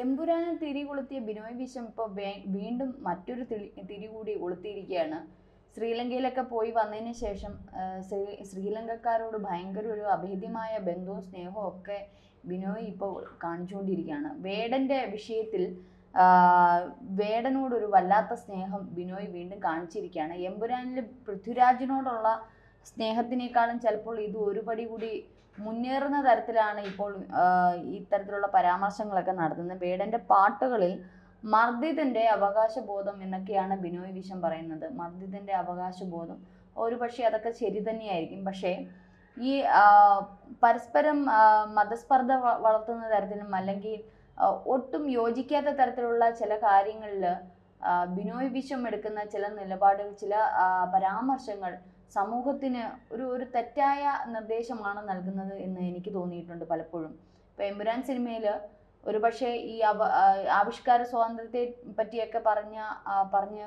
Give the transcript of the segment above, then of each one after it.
എമ്പുരാനെ തിരികൊളുത്തിയ ബിനോയ് വിശ്വം ഇപ്പോൾ വീണ്ടും മറ്റൊരു തിരി കൂടി കൊളുത്തിയിരിക്കുകയാണ്. ശ്രീലങ്കയിലൊക്കെ പോയി വന്നതിന് ശേഷം ശ്രീലങ്കക്കാരോട് ഭയങ്കര ഒരു അഭേദ്യമായ ബന്ധവും സ്നേഹവും ഒക്കെ ബിനോയ് ഇപ്പോൾ കാണിച്ചുകൊണ്ടിരിക്കുകയാണ്. വേടന്റെ വിഷയത്തിൽ വേടനോടൊരു വല്ലാത്ത സ്നേഹം ബിനോയ് വീണ്ടും കാണിച്ചിരിക്കുകയാണ്. എമ്പുരാനിൽ പൃഥ്വിരാജിനോടുള്ള സ്നേഹത്തിനേക്കാളും ചിലപ്പോൾ ഇത് ഒരുപടി കൂടി മുന്നേറുന്ന തരത്തിലാണ് ഇപ്പോൾ ഇത്തരത്തിലുള്ള പരാമർശങ്ങളൊക്കെ നടത്തുന്നത്. വേടന്റെ പാട്ടുകളിൽ മർദ്ദിതന്റെ അവകാശബോധം എന്നൊക്കെയാണ് ബിനോയ് വിശ്വം പറയുന്നത്. മർദ്ദിതന്റെ അവകാശബോധം ഒരു പക്ഷേ അതൊക്കെ ശരി തന്നെയായിരിക്കും. പക്ഷേ ഈ പരസ്പരം മതസ്പർദ്ധ വളർത്തുന്ന തരത്തിലും അല്ലെങ്കിൽ ഒട്ടും യോജിക്കാത്ത തരത്തിലുള്ള ചില കാര്യങ്ങളിൽ ബിനോയ് വിശ്വം എടുക്കുന്ന ചില നിലപാടുകൾ, ചില പരാമർശങ്ങൾ സമൂഹത്തിന് ഒരു തെറ്റായ നിർദ്ദേശമാണ് നൽകുന്നത് എന്ന് എനിക്ക് തോന്നിയിട്ടുണ്ട് പലപ്പോഴും. ഇപ്പം എമ്പുരാൻ സിനിമയിൽ ഒരുപക്ഷെ ഈ ആവിഷ്കാര സ്വാതന്ത്ര്യത്തെ പറ്റിയൊക്കെ പറഞ്ഞ്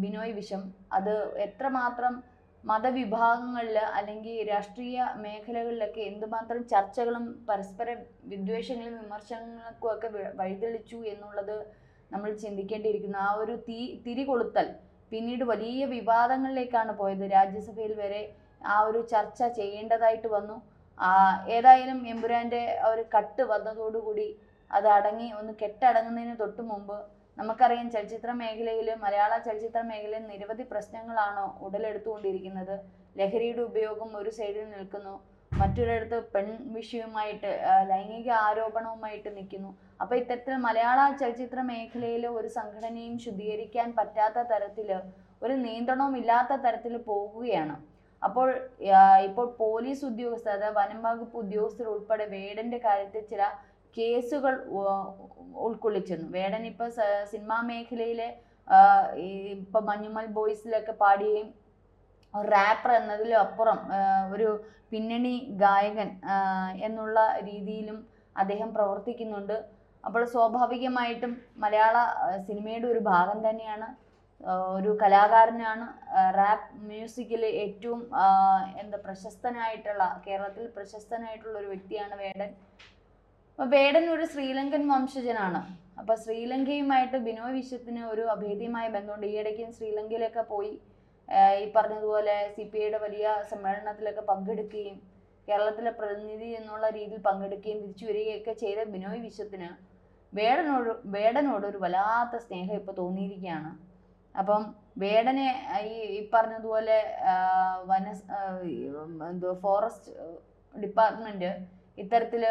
ബിനോയ് വിശ്വം അത് എത്രമാത്രം മതവിഭാഗങ്ങളിൽ അല്ലെങ്കിൽ രാഷ്ട്രീയ മേഖലകളിലൊക്കെ എന്തുമാത്രം ചർച്ചകളും പരസ്പര വിദ്വേഷങ്ങളും വിമർശനങ്ങൾക്കും ഒക്കെ വഴിതെളിച്ചു എന്നുള്ളത് നമ്മൾ ചിന്തിക്കേണ്ടിയിരിക്കുന്നു. ആ ഒരു തിരികൊളുത്തൽ പിന്നീട് വലിയ വിവാദങ്ങളിലേക്കാണ് പോയത്. രാജ്യസഭയിൽ വരെ ആ ഒരു ചർച്ച ചെയ്യേണ്ടതായിട്ട് വന്നു. ഏതായാലും എമ്പുരാന്റെ ഒരു കട്ട് വന്നതോടുകൂടി അത് ഒന്ന് കെട്ടടങ്ങുന്നതിന് തൊട്ട് മുമ്പ് നമുക്കറിയാം, ചലച്ചിത്ര മേഖലയിൽ, മലയാള ചലച്ചിത്ര മേഖലയിൽ നിരവധി പ്രശ്നങ്ങളാണ് ഉടലെടുത്തുകൊണ്ടിരിക്കുന്നത്. ലഹരിയുടെ ഉപയോഗം ഒരു സൈഡിൽ നിൽക്കുന്നു, മറ്റൊരിടത്ത് വിഷയവുമായിട്ട് ലൈംഗിക ആരോപണവുമായിട്ട് നിൽക്കുന്നു. അപ്പോൾ ഇത്തരത്തിൽ മലയാള ചലച്ചിത്ര മേഖലയിൽ ഒരു സംഘടനയും ശുദ്ധീകരിക്കാൻ പറ്റാത്ത തരത്തിൽ, ഒരു നിയന്ത്രണവും ഇല്ലാത്ത തരത്തിൽ പോകുകയാണ്. ഇപ്പോൾ പോലീസ് ഉദ്യോഗസ്ഥർ, അതായത് വനം വകുപ്പ് ഉദ്യോഗസ്ഥർ ഉൾപ്പെടെ വേടന്റെ കാര്യത്തിൽ ചില കേസുകൾ ഉൾക്കൊള്ളിച്ചിരുന്നു. വേടൻ ഇപ്പൊ സിനിമാ മേഖലയിലെ ഇപ്പൊ മഞ്ഞുമൽ ബോയ്സിലൊക്കെ പാടുകയും റാപ്പർ എന്നതിലും അപ്പുറം ഒരു പിന്നണി ഗായകൻ എന്നുള്ള രീതിയിലും അദ്ദേഹം പ്രവർത്തിക്കുന്നുണ്ട്. അപ്പോൾ സ്വാഭാവികമായിട്ടും മലയാള സിനിമയുടെ ഒരു ഭാഗം തന്നെയാണ്, ഒരു കലാകാരനാണ്. റാപ്പ് മ്യൂസിക്കിൽ ഏറ്റവും പ്രശസ്തനായിട്ടുള്ള, കേരളത്തിൽ പ്രശസ്തനായിട്ടുള്ള ഒരു വ്യക്തിയാണ് വേടൻ. വേടൻ ഒരു ശ്രീലങ്കൻ വംശജനാണ്. അപ്പൊ ശ്രീലങ്കയുമായിട്ട് ബിനോയ് വിശ്വത്തിന് ഒരു അഭേദ്യമായ ബന്ധമുണ്ട്. ഈയിടയ്ക്കും ശ്രീലങ്കയിലൊക്കെ പോയി ഈ പറഞ്ഞതുപോലെ CPIയുടെ വലിയ സമ്മേളനത്തിലൊക്കെ പങ്കെടുക്കുകയും കേരളത്തിലെ പ്രതിനിധി എന്നുള്ള രീതിയിൽ പങ്കെടുക്കുകയും തിരിച്ചു വരികയൊക്കെ ചെയ്ത ബിനോയ് വിശ്വത്തിന് വേടനോട് ഒരു വല്ലാത്ത സ്നേഹം ഇപ്പൊ തോന്നിയിരിക്കുകയാണ്. അപ്പം വേടനെ ഈ പറഞ്ഞതുപോലെ ഫോറസ്റ്റ് ഡിപ്പാർട്ട്മെന്റ് ഇത്തരത്തില്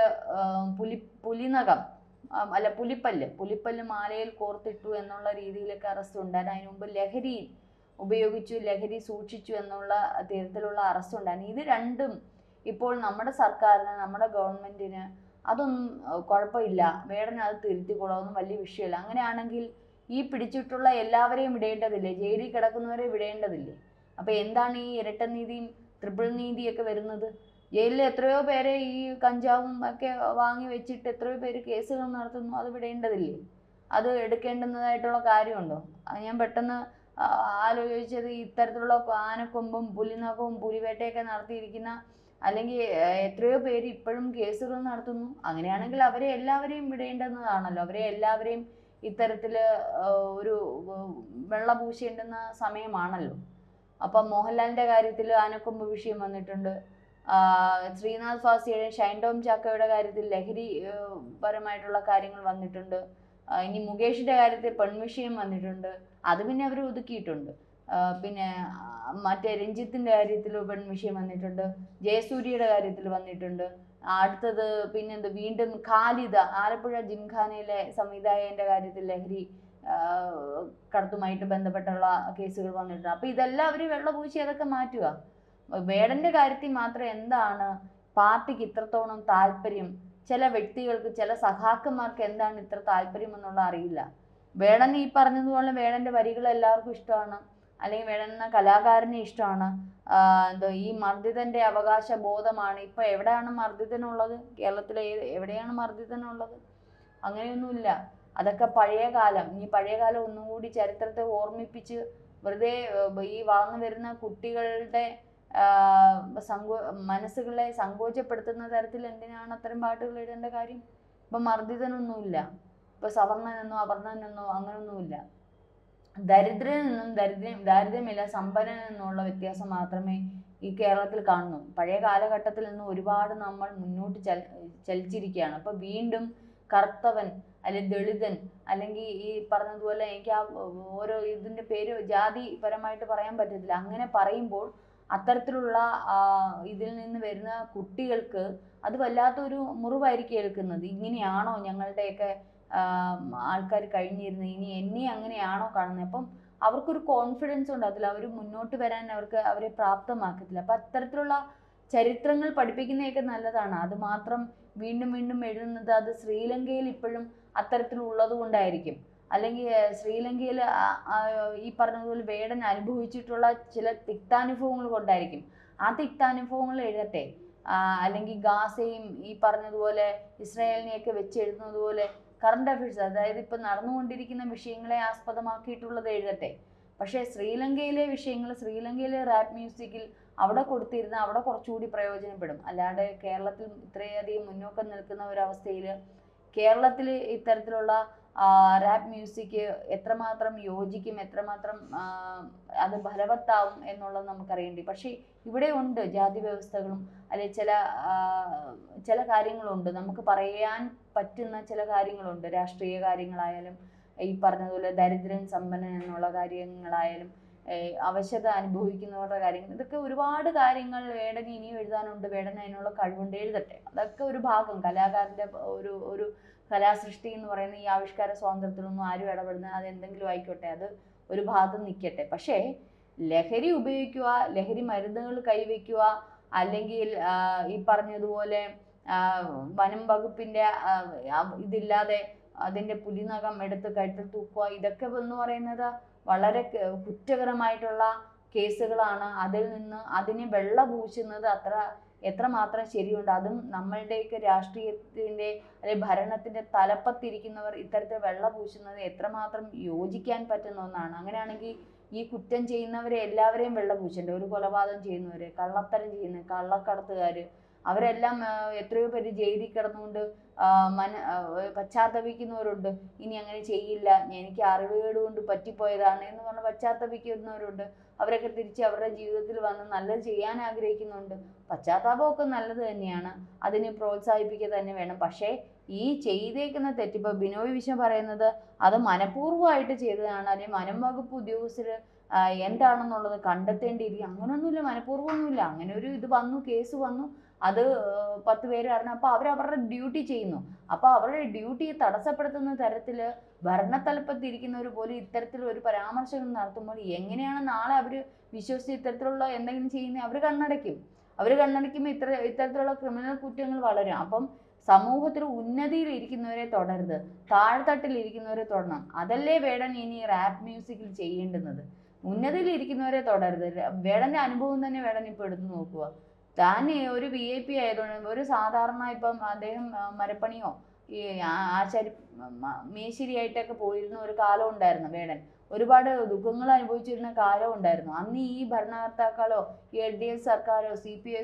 പുലിനകം അല്ല പുലിപ്പല്ല് മാലയിൽ കോർത്തിട്ടു എന്നുള്ള രീതിയിലൊക്കെ അറസ്റ്റ് ഉണ്ടായിരുന്നു. അതിനു മുമ്പ് ലഹരി ഉപയോഗിച്ചു, ലഹരി സൂക്ഷിച്ചു എന്നുള്ള തരത്തിലുള്ള അറസ്റ്റ് ഉണ്ടായിരുന്നു. ഇത് രണ്ടും ഇപ്പോൾ നമ്മുടെ സർക്കാരിന്, നമ്മുടെ ഗവൺമെന്റിന് അതൊന്നും കുഴപ്പമില്ല, വേടനെ അത് തിരുത്തിക്കൊള്ളാമെന്നും വലിയ വിഷയമല്ല. അങ്ങനെയാണെങ്കിൽ ഈ പിടിച്ചിട്ടുള്ള എല്ലാവരെയും വിടേണ്ടതില്ലേ? ജയിലിൽ കിടക്കുന്നവരെ വിടേണ്ടതില്ലേ? അപ്പൊ എന്താണ് ഈ ഇരട്ട നീതിയും ട്രിപ്പിൾ നീതിയൊക്കെ വരുന്നത്? ജയിലിൽ എത്രയോ പേരെ ഈ കഞ്ചാവും ഒക്കെ വാങ്ങി വെച്ചിട്ട് എത്രയോ പേര് കേസുകൾ നടത്തുന്നു, അത് വിടേണ്ടതില്ലേ? അത് എടുക്കേണ്ടുന്നതായിട്ടുള്ള കാര്യമുണ്ടോ? ഞാൻ പെട്ടെന്ന് ആലോചിച്ചത് ഇത്തരത്തിലുള്ള ആനക്കൊമ്പും പുലിനഖവും പുലിവേട്ടയൊക്കെ നടത്തിയിരിക്കുന്ന, അല്ലെങ്കിൽ എത്രയോ പേര് ഇപ്പോഴും കേസുകൾ നടത്തുന്നു. അങ്ങനെയാണെങ്കിൽ അവരെ എല്ലാവരെയും വിടേണ്ടുന്നതാണല്ലോ. അവരെ എല്ലാവരെയും ഇത്തരത്തിൽ ഒരു വെള്ള പൂശേണ്ടുന്ന സമയമാണല്ലോ. അപ്പം മോഹൻലാലിന്റെ കാര്യത്തിൽ ആനക്കൊമ്പ് വിഷയം വന്നിട്ടുണ്ട്. ശ്രീനാഥ് ഫാസിയുടെ, ഷൈൻ ടോം ചാക്കോയുടെ കാര്യത്തിൽ ലഹരി പരമായിട്ടുള്ള കാര്യങ്ങൾ വന്നിട്ടുണ്ട്. ഇനി മുകേഷിന്റെ കാര്യത്തിൽ പെൺവിഷയം വന്നിട്ടുണ്ട്, അത് പിന്നെ അവർ ഒതുക്കിയിട്ടുണ്ട്. പിന്നെ മറ്റേ രഞ്ജിത്തിന്റെ കാര്യത്തിൽ പെൺവിഷയം വന്നിട്ടുണ്ട്, ജയസൂര്യയുടെ കാര്യത്തിൽ വന്നിട്ടുണ്ട്. അടുത്തത് പിന്നെന്ത്, വീണ്ടും ഖാലിദ, ആലപ്പുഴ ജിംഖാനയിലെ സംവിധായകന്റെ കാര്യത്തിൽ ലഹരി കടത്തുമായിട്ട് ബന്ധപ്പെട്ടുള്ള കേസുകൾ വന്നിട്ടുണ്ട്. അപ്പൊ ഇതെല്ലാം അവർ വെള്ളപൂശി അതൊക്കെ മാറ്റുക. വേടന്റെ കാര്യത്തിൽ മാത്രം എന്താണ് പാർട്ടിക്ക് ഇത്രത്തോളം താല്പര്യം, ചില വ്യക്തികൾക്ക്, ചില സഖാക്കന്മാർക്ക് എന്താണ് ഇത്ര താല്പര്യം എന്നുള്ള അറിയില്ല. വേടൻ ഈ പറഞ്ഞതുപോലെ വേടന്റെ വരികൾ എല്ലാവർക്കും ഇഷ്ടമാണ്, അല്ലെങ്കിൽ വേടൻ എന്ന കലാകാരനെ ഇഷ്ടമാണ്. ഈ മർദ്ദിതന്റെ അവകാശ ബോധമാണ്. ഇപ്പൊ എവിടെയാണ് മർദ്ദിതനുള്ളത്? കേരളത്തിലെ എവിടെയാണ് മർദ്ദിതനുള്ളത്? അങ്ങനെയൊന്നുമില്ല. അതൊക്കെ പഴയ കാലം. ഇനി പഴയ കാലം ഒന്നുകൂടി ചരിത്രത്തെ ഓർമ്മിപ്പിച്ച് വെറുതെ ഈ വളർന്നു വരുന്ന കുട്ടികളുടെ മനസ്സുകളെ സങ്കോചപ്പെടുത്തുന്ന തരത്തിൽ എന്തിനാണ് അത്തരം പാട്ടുകൾ എഴുതേണ്ട കാര്യം? ഇപ്പൊ മർദ്ദിതനൊന്നുമില്ല. ഇപ്പൊ സവർണനെന്നോ അവർണനെന്നോ അങ്ങനൊന്നുമില്ല. ദരിദ്രനിൽ നിന്നും ദാരിദ്ര്യമില്ല സമ്പന്നനിൽ നിന്നുള്ള വ്യത്യാസം മാത്രമേ ഈ കേരളത്തിൽ കാണുന്നു. പഴയ കാലഘട്ടത്തിൽ നിന്ന് ഒരുപാട് നമ്മൾ മുന്നോട്ട് ചലിച്ചിരിക്കുകയാണ്. അപ്പൊ വീണ്ടും കറുത്തവൻ അല്ലെങ്കിൽ ദളിതൻ അല്ലെങ്കിൽ ഈ പറഞ്ഞതുപോലെ എനിക്ക് ആ ഓരോ ഇതിന്റെ പേര് ജാതിപരമായിട്ട് പറയാൻ പറ്റത്തില്ല. അങ്ങനെ പറയുമ്പോൾ അത്തരത്തിലുള്ള ഇതിൽ നിന്ന് വരുന്ന കുട്ടികൾക്ക് അത് വല്ലാത്തൊരു മുറിവായിരിക്കും ഏൽക്കുന്നത്. ഇങ്ങനെയാണോ ഞങ്ങളുടെയൊക്കെ ആൾക്കാർ കഴിഞ്ഞിരുന്നത്, ഇനി എന്നെ അങ്ങനെയാണോ കാണുന്നത്? അപ്പം അവർക്കൊരു കോൺഫിഡൻസ് ഉണ്ടാകത്തില്ല, അവർ മുന്നോട്ട് വരാൻ അവരെ പ്രാപ്തമാക്കത്തില്ല. അപ്പം അത്തരത്തിലുള്ള ചരിത്രങ്ങൾ പഠിപ്പിക്കുന്നതൊക്കെ നല്ലതാണ്. അത് മാത്രം വീണ്ടും വീണ്ടും എഴുതുന്നത് അത് ശ്രീലങ്കയിൽ ഇപ്പോഴും അത്തരത്തിലുള്ളത് കൊണ്ടായിരിക്കും. അല്ലെങ്കിൽ ശ്രീലങ്കയിൽ ഈ പറഞ്ഞതുപോലെ വേടൻ അനുഭവിച്ചിട്ടുള്ള ചില തിക്താനുഭവങ്ങൾ കൊണ്ടായിരിക്കും. ആ തിക്താനുഭവങ്ങൾ എഴുതട്ടെ. അല്ലെങ്കിൽ ഗാസയും ഈ പറഞ്ഞതുപോലെ ഇസ്രായേലിനെയൊക്കെ വെച്ച് എഴുതുന്നത് പോലെ കറണ്ട് അഫയേഴ്സ്, അതായത് ഇപ്പം നടന്നുകൊണ്ടിരിക്കുന്ന വിഷയങ്ങളെ ആസ്പദമാക്കിയിട്ടുള്ളത് എഴുതട്ടെ. പക്ഷേ ശ്രീലങ്കയിലെ വിഷയങ്ങൾ, ശ്രീലങ്കയിലെ റാപ്പ് മ്യൂസിക്കിൽ അവിടെ കൊടുത്തിരുന്ന അവിടെ കുറച്ചുകൂടി പ്രയോജനപ്പെടും. അല്ലാതെ കേരളത്തിൽ ഇത്രയധികം മുന്നോക്കം നിൽക്കുന്ന ഒരവസ്ഥയിൽ കേരളത്തിൽ ഇത്തരത്തിലുള്ള റാപ്പ് മ്യൂസിക് എത്രമാത്രം യോജിക്കും, എത്രമാത്രം അത് ഫലവത്താവും എന്നുള്ളത് നമുക്കറിയേണ്ടി. പക്ഷേ ഇവിടെ ഉണ്ട് ജാതി വ്യവസ്ഥകളും അല്ലെ ചില കാര്യങ്ങളുണ്ട്, നമുക്ക് പറയാൻ പറ്റുന്ന ചില കാര്യങ്ങളുണ്ട്. രാഷ്ട്രീയ കാര്യങ്ങളായാലും ഈ പറഞ്ഞതുപോലെ ദരിദ്രൻ സമ്പന്നൻ എന്നുള്ള കാര്യങ്ങളായാലും അവശത അനുഭവിക്കുന്നവരുടെ കാര്യങ്ങൾ, ഇതൊക്കെ ഒരുപാട് കാര്യങ്ങൾ വേടന് ഇനിയും എഴുതാനുണ്ട്. വേടന് അതിനുള്ള കഴിവുണ്ട്, എഴുതട്ടെ. അതൊക്കെ ഒരു ഭാഗം കലാകാരൻ്റെ ഒരു കലാസൃഷ്ടി എന്ന് പറയുന്ന ഈ ആവിഷ്കാര സ്വാതന്ത്ര്യത്തിലൊന്നും ആരും ഇടപെടുന്നത് അതെന്തെങ്കിലും ആയിക്കോട്ടെ, അത് ഒരു ഭാഗത്ത് നിൽക്കട്ടെ. പക്ഷേ ലഹരി ഉപയോഗിക്കുക, ലഹരി മരുന്നുകൾ കൈവയ്ക്കുക, അല്ലെങ്കിൽ ഈ പറഞ്ഞതുപോലെ വനം വകുപ്പിൻ്റെ ഇതില്ലാതെ അതിൻ്റെ പുലിനകം എടുത്ത് കഴുത്തിൽ തൂക്കുക, ഇതൊക്കെ എന്ന് പറയുന്നത് വളരെ കുറ്റകരമായിട്ടുള്ള കേസുകളാണ്. അതിൽ നിന്ന് അതിനെ വെള്ള പൂശുന്നത് എത്രമാത്രം ശരിയുണ്ട്? അതും നമ്മളുടെയൊക്കെ രാഷ്ട്രീയത്തിൻ്റെ അല്ലെങ്കിൽ ഭരണത്തിൻ്റെ തലപ്പത്തിരിക്കുന്നവർ ഇത്തരത്തിൽ വെള്ള പൂശുന്നത് എത്രമാത്രം യോജിക്കാൻ പറ്റുന്ന ഒന്നാണ്. അങ്ങനെയാണെങ്കിൽ ഈ കുറ്റം ചെയ്യുന്നവരെ എല്ലാവരെയും വെള്ള പൂശണ്ടേ? ഒരു കൊലപാതകം ചെയ്യുന്നവര്, കള്ളത്തരം ചെയ്യുന്ന കള്ളക്കടത്തുകാർ, അവരെല്ലാം എത്രയോ പേര് ജയിലിൽ കിടന്നുകൊണ്ട് പശ്ചാത്തപിക്കുന്നവരുണ്ട്. ഇനി അങ്ങനെ ചെയ്യില്ല, എനിക്ക് അറിവുകേട് കൊണ്ട് പറ്റിപ്പോയതാണ് എന്ന് പറഞ്ഞ് പശ്ചാത്തപിക്കുന്നവരുണ്ട്. അവരൊക്കെ തിരിച്ച് അവരുടെ ജീവിതത്തിൽ വന്ന് നല്ലത് ചെയ്യാൻ ആഗ്രഹിക്കുന്നുണ്ട്. പശ്ചാത്താപമൊക്കെ നല്ലത് തന്നെയാണ്, അതിനെ പ്രോത്സാഹിപ്പിക്കുക തന്നെ വേണം. പക്ഷേ ഈ ചെയ്തേക്കുന്ന തെറ്റിപ്പോൾ ബിനോയ് വിശ്വം പറയുന്നത് അത് മനഃപൂർവ്വമായിട്ട് ചെയ്തതാണ്, അല്ലെങ്കിൽ വനം വകുപ്പ് ഉദ്യോഗസ്ഥർ എന്താണെന്നുള്ളത് കണ്ടെത്തേണ്ടിയിരിക്കും. അങ്ങനെയൊന്നുമില്ല, മനഃപൂർവ്വമൊന്നുമില്ല. അങ്ങനെ ഒരു ഇത് വന്നു, കേസ് വന്നു, അത് 10 പേര് അറിഞ്ഞു. അപ്പോൾ അവരവരുടെ ഡ്യൂട്ടി ചെയ്യുന്നു. അപ്പോൾ അവരുടെ ഡ്യൂട്ടിയെ തടസ്സപ്പെടുത്തുന്ന തരത്തിൽ ഭരണത്തലപ്പത്തിരിക്കുന്നവർ പോലും ഇത്തരത്തിലൊരു പരാമർശങ്ങൾ നടത്തുമ്പോൾ എങ്ങനെയാണ് നാളെ അവർ വിശ്വസിച്ച് ഇത്തരത്തിലുള്ള എന്തെങ്കിലും ചെയ്യുന്നത്? അവർ കണ്ണടയ്ക്കുമ്പോൾ ഇത്തരത്തിലുള്ള ക്രിമിനൽ കുറ്റങ്ങൾ വളരും. അപ്പം സമൂഹത്തിൽ ഉന്നതിയിൽ ഇരിക്കുന്നവരെ തുടരുത്, താഴ്ത്തട്ടിൽ ഇരിക്കുന്നവരെ തുടരണം. അതല്ലേ വേടൻ ഇനി റാപ്പ് മ്യൂസിക്കിൽ ചെയ്യേണ്ടുന്നത്. ഉന്നതിയിൽ ഇരിക്കുന്നവരെ തുടരുത്. വേടൻ്റെ അനുഭവം തന്നെ വേടൻ ഇപ്പോൾ എടുത്തു നോക്കുക. താൻ ഒരു VIP ആയതുകൊണ്ട് ഒരു സാധാരണ ഇപ്പം അദ്ദേഹം മരപ്പണിയോ ഈ മേശിരിയായിട്ടൊക്കെ പോയിരുന്ന ഒരു കാലം ഉണ്ടായിരുന്നു. വേടൻ ഒരുപാട് ദുഃഖങ്ങൾ അനുഭവിച്ചിരുന്ന കാലം ഉണ്ടായിരുന്നു. അന്ന് ഈ ഭരണകർത്താക്കളോ ഈ LDF സർക്കാരോ CPIO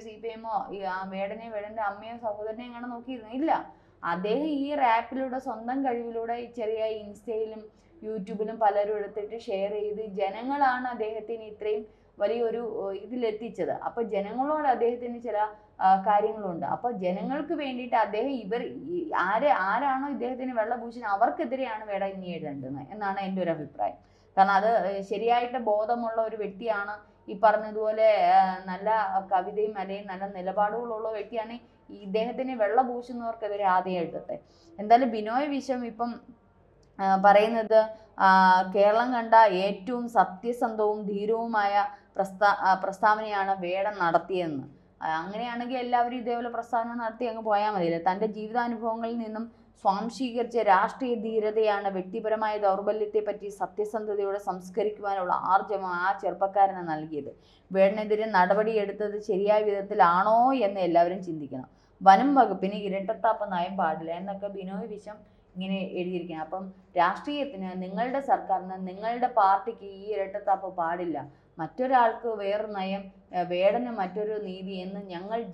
വേടൻ്റെ അമ്മയോ സഹോദരനെ എങ്ങനെ നോക്കിയിരുന്നു? ഇല്ല. അദ്ദേഹം ഈ റാപ്പിലൂടെ സ്വന്തം കഴിവിലൂടെ ചെറിയ ഇൻസ്റ്റയിലും യൂട്യൂബിലും പലരും എടുത്തിട്ട് ഷെയർ ചെയ്ത് ജനങ്ങളാണ് അദ്ദേഹത്തിന് ഇത്രയും വലിയൊരു ഇതിലെത്തിച്ചത്. അപ്പോൾ ജനങ്ങളോട് അദ്ദേഹത്തിന് ചില കാര്യങ്ങളുണ്ട്. അപ്പോൾ ജനങ്ങൾക്ക് വേണ്ടിയിട്ട് അദ്ദേഹം ആരാണോ ഇദ്ദേഹത്തിന് വെള്ളപൂശിന് അവർക്കെതിരെയാണ് വേടൻ ഇനി എഴുതേണ്ടത് എന്നാണ് എൻ്റെ ഒരു അഭിപ്രായം. കാരണം അത് ശരിയായിട്ട് ബോധമുള്ള ഒരു വ്യക്തിയാണ്. ഈ പറഞ്ഞതുപോലെ നല്ല കവിതയും അല്ലെങ്കിൽ നല്ല നിലപാടുകളുള്ള വ്യക്തിയാണ്. ഇദ്ദേഹത്തിന് വെള്ളപൂശുന്നവർക്കെതിരെ ആദ്യം എഴുതട്ടെ. എന്തായാലും ബിനോയ് വിശ്വം ഇപ്പം പറയുന്നത് കേരളം കണ്ട ഏറ്റവും സത്യസന്ധവും ധീരവുമായ പ്രസ്താവനയാണ് വേടൻ നടത്തിയതെന്ന്. അങ്ങനെയാണെങ്കിൽ എല്ലാവരും ഇതേപോലെ പ്രസ്താവന നടത്തി അങ്ങ് പോയാൽ മതിയല്ലേ. തൻ്റെ ജീവിതാനുഭവങ്ങളിൽ നിന്നും സ്വാംശീകരിച്ച രാഷ്ട്രീയ ധീരതയാണ് വ്യക്തിപരമായ ദൗർബല്യത്തെപ്പറ്റി സത്യസന്ധതയോടെ സംസ്കരിക്കുവാനുള്ള ആർജവം ആ ചെറുപ്പക്കാരന് നൽകിയത്. വേടനെതിരെ നടപടിയെടുത്തത് ശരിയായ വിധത്തിലാണോ എന്ന് എല്ലാവരും ചിന്തിക്കണം. വനം വകുപ്പിന് ഇരട്ടത്താപ്പ് നയം പാടില്ല എന്നൊക്കെ ബിനോയ് വിശ്വം ഇങ്ങനെ എഴുതിയിരിക്കണം. അപ്പം രാഷ്ട്രീയത്തിന്, നിങ്ങളുടെ സർക്കാരിന്, നിങ്ങളുടെ പാർട്ടിക്ക് ഈ ഇരട്ടത്താപ്പ് പാടില്ല. മറ്റൊരാൾക്ക് വേറൊരു നയം, വേടന് മറ്റൊരു നീതി എന്ന്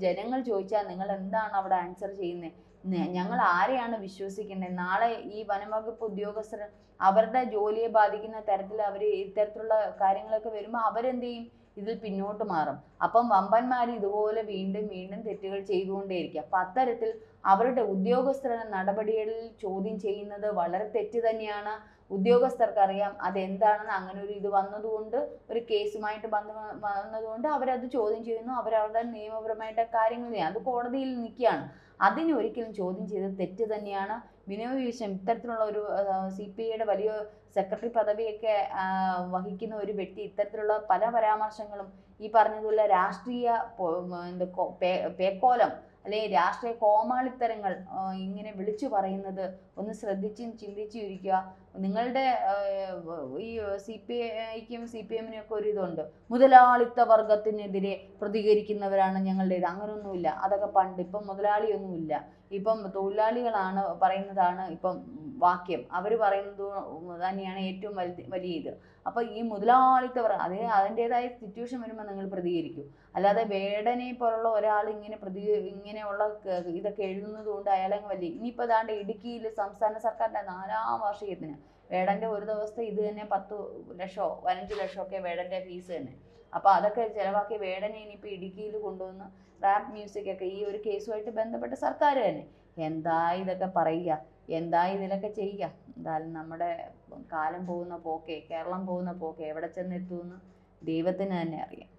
ജനങ്ങൾ ചോദിച്ചാൽ നിങ്ങൾ എന്താണ് അവിടെ ആൻസർ ചെയ്യുന്നത്? ഞങ്ങൾ ആരെയാണ് വിശ്വസിക്കേണ്ടത്? നാളെ ഈ വനംവകുപ്പ് ഉദ്യോഗസ്ഥർ അവരുടെ ജോലിയെ ബാധിക്കുന്ന തരത്തിൽ അവർ ഇത്തരത്തിലുള്ള കാര്യങ്ങളൊക്കെ വരുമ്പോൾ അവരെന്ത് ചെയ്യും? ഇതിൽ പിന്നോട്ട് മാറും. അപ്പം വമ്പന്മാർ ഇതുപോലെ വീണ്ടും വീണ്ടും തെറ്റുകൾ ചെയ്തുകൊണ്ടേയിരിക്കും. അപ്പം അത്തരത്തിൽ അവരുടെ ഉദ്യോഗസ്ഥരുടെ നടപടികളിൽ ചോദ്യം ചെയ്യുന്നത് വളരെ തെറ്റ് തന്നെയാണ്. ഉദ്യോഗസ്ഥർക്കറിയാം അതെന്താണെന്ന്. അങ്ങനെ ഒരു ഇത് വന്നതുകൊണ്ട്, ഒരു കേസുമായിട്ട് വന്നതുകൊണ്ട് അവരത് ചോദ്യം ചെയ്യുന്നു. അവരവരുടെ നിയമപരമായിട്ട് കാര്യങ്ങൾ ചെയ്യും. അത് കോടതിയിൽ നിൽക്കുകയാണ്. അതിനെ ഒരിക്കലും ചോദ്യം ചെയ്തത് തെറ്റ് തന്നെയാണ്. ബിനോയ് വിശ്വം ഇത്തരത്തിലുള്ള ഒരു CPIയുടെ വലിയ സെക്രട്ടറി പദവിയൊക്കെ വഹിക്കുന്ന ഒരു വ്യക്തി ഇത്തരത്തിലുള്ള പല പരാമർശങ്ങളും ഈ പറഞ്ഞതുപോലെ രാഷ്ട്രീയ പേക്കോലം അല്ലെങ്കിൽ രാഷ്ട്രീയ കോമാളിത്തരങ്ങൾ ഇങ്ങനെ വിളിച്ചു പറയുന്നത് ഒന്ന് ശ്രദ്ധിച്ചും ചിന്തിച്ചും ഇരിക്കുക. നിങ്ങളുടെ ഈ CPIക്കും CPM-നും ഒക്കെ ഒരു ഇതുണ്ട്, മുതലാളിത്ത വർഗത്തിനെതിരെ പ്രതികരിക്കുന്നവരാണ് ഞങ്ങളുടേത്. അങ്ങനെയൊന്നുമില്ല. അതൊക്കെ പണ്ട്. ഇപ്പം മുതലാളിയൊന്നുമില്ല. ഇപ്പം തൊഴിലാളികളാണ് പറയുന്നതാണ് ഇപ്പം വാക്യം. അവർ പറയുന്നത് തന്നെയാണ് ഏറ്റവും വലിയ ഇത്. അപ്പോൾ ഈ മുതലാളിത്തവർ അതിൻ്റെതായ സിറ്റുവേഷൻ വരുമ്പോൾ നിങ്ങൾ പ്രതികരിക്കൂ. അല്ലാതെ വേടനെ പോലുള്ള ഒരാൾ ഇങ്ങനെയുള്ള ഇതൊക്കെ എഴുതുന്നത് കൊണ്ട് അയാളെ വലിയ. ഇനിയിപ്പോൾ ദാണ്ട് ഇടുക്കിയിൽ സംസ്ഥാന സർക്കാരിൻ്റെ 4ാം വാർഷികത്തിന് വേടൻ്റെ ഒരു ദിവസത്തെ ഇത് തന്നെ 10 ലക്ഷമോ 15 ലക്ഷമോ ഒക്കെ വേടൻ്റെ ഫീസ് തന്നെ. അപ്പോൾ അതൊക്കെ ചിലവാക്കി വേടനെ ഇനിയിപ്പോൾ ഇടുക്കിയിൽ കൊണ്ടുവന്ന് റാപ്പ് മ്യൂസിക്കൊക്കെ ഈ ഒരു കേസുമായിട്ട് ബന്ധപ്പെട്ട സർക്കാർ തന്നെ എന്താ ഇതൊക്കെ പറയുക, എന്താ ഇതിലൊക്കെ ചെയ്യുക. എന്തായാലും നമ്മുടെ കാലം പോകുന്ന പോക്കേ, കേരളം പോകുന്ന പോക്കേ എവിടെ ചെന്നെത്തുമെന്ന് ദൈവത്തിന് തന്നെ അറിയാം.